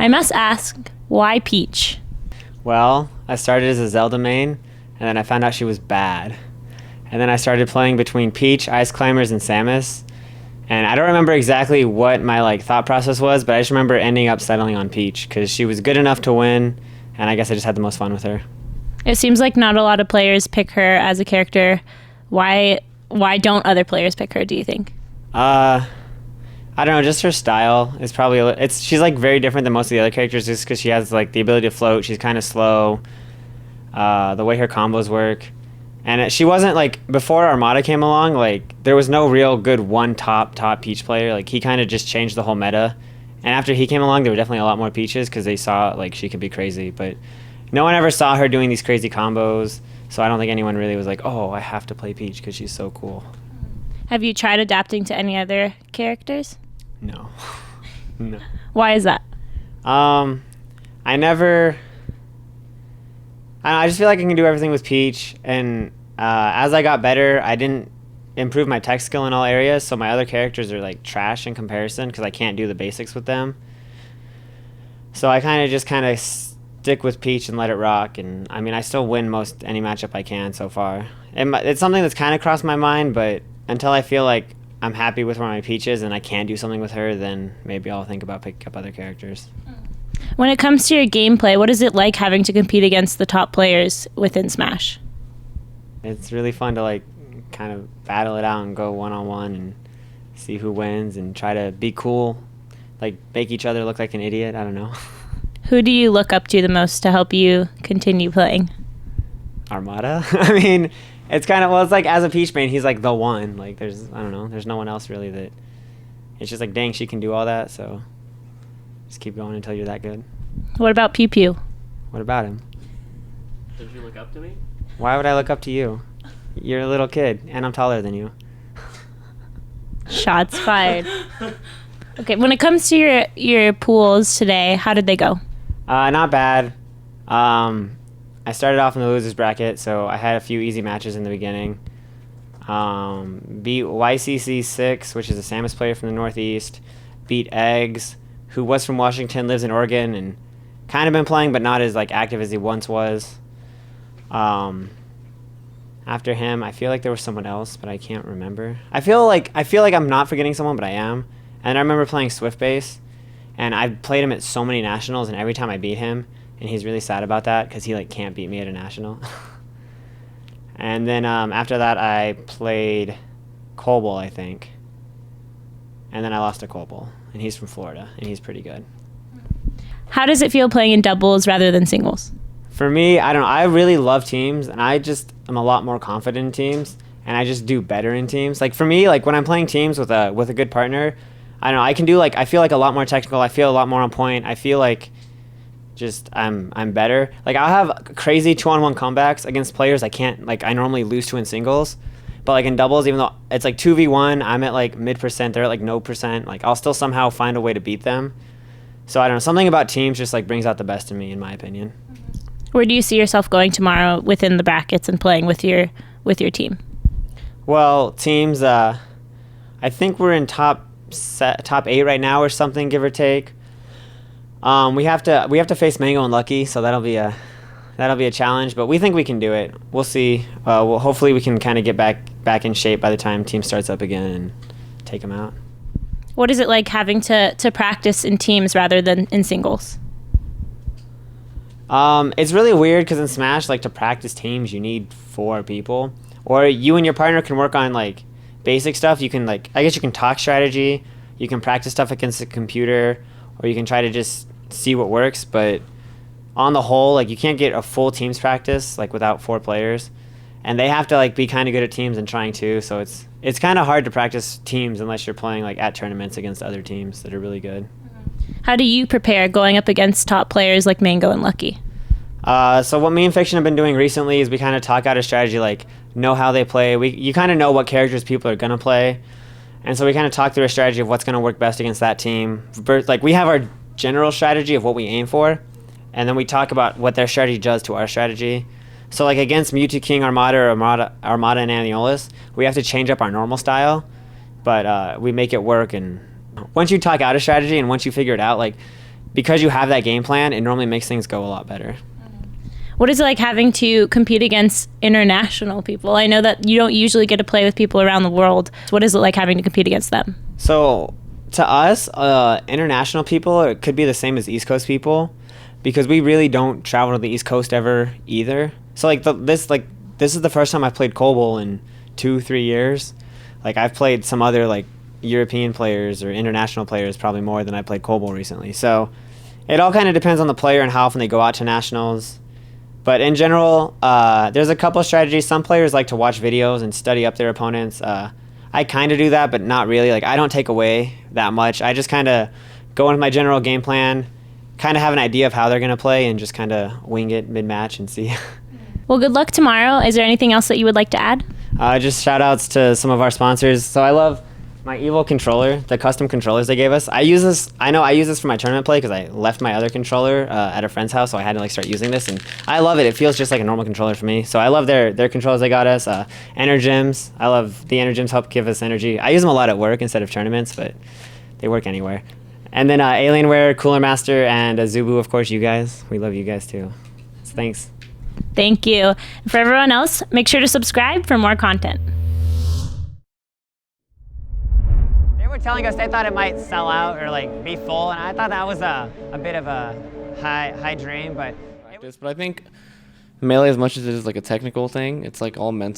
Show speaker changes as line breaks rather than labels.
I must ask, why Peach?
Well, I started as a Zelda main, and then I found out she was bad. And then I started playing between Peach, Ice Climbers, and Samus. And I don't remember exactly what my thought process was, but I just remember ending up settling on Peach because she was good enough to win, and I guess I just had the most fun with her.
It seems like not a lot of players pick her as a character. Why don't other players pick her, do you think?
I don't know, just her style is probably she's very different than most of the other characters just because she has the ability to float. She's kind of slow. The way her combos work. And she wasn't before Armada came along, there was no real good one top Peach player. He kind of just changed the whole meta. And after he came along, there were definitely a lot more Peaches because they saw she could be crazy. But no one ever saw her doing these crazy combos. So I don't think anyone really was oh, I have to play Peach because she's so cool.
Have you tried adapting to any other characters?
No. No.
Why is that?
I just feel like I can do everything with Peach, and as I got better, I didn't improve my tech skill in all areas, so my other characters are trash in comparison because I can't do the basics with them. So I kind of stick with Peach and let it rock, and I still win most any matchup I can so far. It's something that's kind of crossed my mind, but until I feel like I'm happy with where my Peach is and I can do something with her, then maybe I'll think about picking up other characters.
When it comes to your gameplay, what is it like having to compete against the top players within Smash?
It's really fun to kind of battle it out and go one-on-one and see who wins and try to be cool, make each other look like an idiot. I don't know.
Who do you look up to the most to help you continue playing?
Armada. It's kind of, it's as a Peach main, he's the one. There's no one else really that, it's just dang, she can do all that, so just keep going until you're that good.
What about Pew Pew?
What about him?
Did you look up to me?
Why would I look up to you? You're a little kid, and I'm taller than you.
Shots fired. Okay, when it comes to your pools today, how did they go?
Not bad. I started off in the losers bracket, so I had a few easy matches in the beginning. Beat YCC6, which is a Samus player from the Northeast. Beat Eggs, who was from Washington, lives in Oregon, and kind of been playing, but not as active as he once was. After him, I feel like there was someone else, but I can't remember. I feel like I'm not forgetting someone, but I am. And I remember playing Swift Base, and I played him at so many nationals, and every time I beat him, and he's really sad about that because he can't beat me at a national. And then after that, I played Colbull, I think. And then I lost to Colbull, and he's from Florida, and he's pretty good.
How does it feel playing in doubles rather than singles?
For me, I don't know. I really love teams, and I just am a lot more confident in teams, and I just do better in teams. For me, when I'm playing teams with a good partner, I don't know. I can do I feel a lot more technical. I feel a lot more on point. I feel just I'm better. I'll have crazy 2-on-1 comebacks against players I can't I normally lose to in singles. But in doubles, even though it's 2v1, I'm at mid percent, they're at no percent. I'll still somehow find a way to beat them. So I don't know, something about teams just brings out the best in me, in my opinion.
Where do you see yourself going tomorrow within the brackets and playing with your team?
Well, teams, I think we're in top 8 right now or something, give or take. We have to face Mango and Lucky, so that'll be a challenge, but we think we can do it. We'll see. Hopefully we can kind of get back in shape by the time team starts up again and take them out.
What is it like having to practice in teams rather than in singles?
It's really weird because in Smash, to practice teams, you need 4 people, or you and your partner can work on basic stuff. You can I guess you can talk strategy, you can practice stuff against a computer, or you can try to just see what works. But on the whole, you can't get a full teams practice without 4 players, and they have to be kind of good at teams and trying too. So it's kind of hard to practice teams unless you're playing at tournaments against other teams that are really good.
How do you prepare going up against top players like Mango and Lucky?
So what me and Fiction have been doing recently is we kind of talk out a strategy, know how they play. You kind of know what characters people are going to play. And so we kind of talk through a strategy of what's going to work best against that team. We have our general strategy of what we aim for, and then we talk about what their strategy does to our strategy. So against Mewtwo King Armada or Armada and Aniolis, we have to change up our normal style, but we make it work. And once you talk out a strategy and once you figure it out, because you have that game plan, it normally makes things go a lot better.
What is it like having to compete against international people? I know that you don't usually get to play with people around the world. What is it like having to compete against them?
So to us, international people, it could be the same as East Coast people, because we really don't travel to the East Coast ever either. So this is the first time I've played COBOL in 2-3 years. Like I've played some other like European players or international players probably more than I played COBOL recently. So it all kind of depends on the player and how often they go out to nationals. But in general, there's a couple of strategies. Some players like to watch videos and study up their opponents. I kind of do that, but not really. Like I don't take away that much. I just kind of go into my general game plan, kind of have an idea of how they're going to play, and just kind of wing it mid-match and see.
Well, good luck tomorrow. Is there anything else that you would like to add?
Just shout outs to some of our sponsors. So I love my EVO controller, the custom controllers they gave us. I use this for my tournament play because I left my other controller at a friend's house, so I had to like start using this, and I love it. It feels just like a normal controller for me. So I love their controllers they got us. Energyms. I love the Energyms, help give us energy. I use them a lot at work instead of tournaments, but they work anywhere. And then Alienware, Cooler Master, and Azubu, of course, you guys. We love you guys too. So thanks.
Thank you. And for everyone else, make sure to subscribe for more content.
They were telling us they thought it might sell out or like be full, and I thought that was a bit of a high dream, but
But I think Melee, as much as it is like a technical thing, it's like all mental.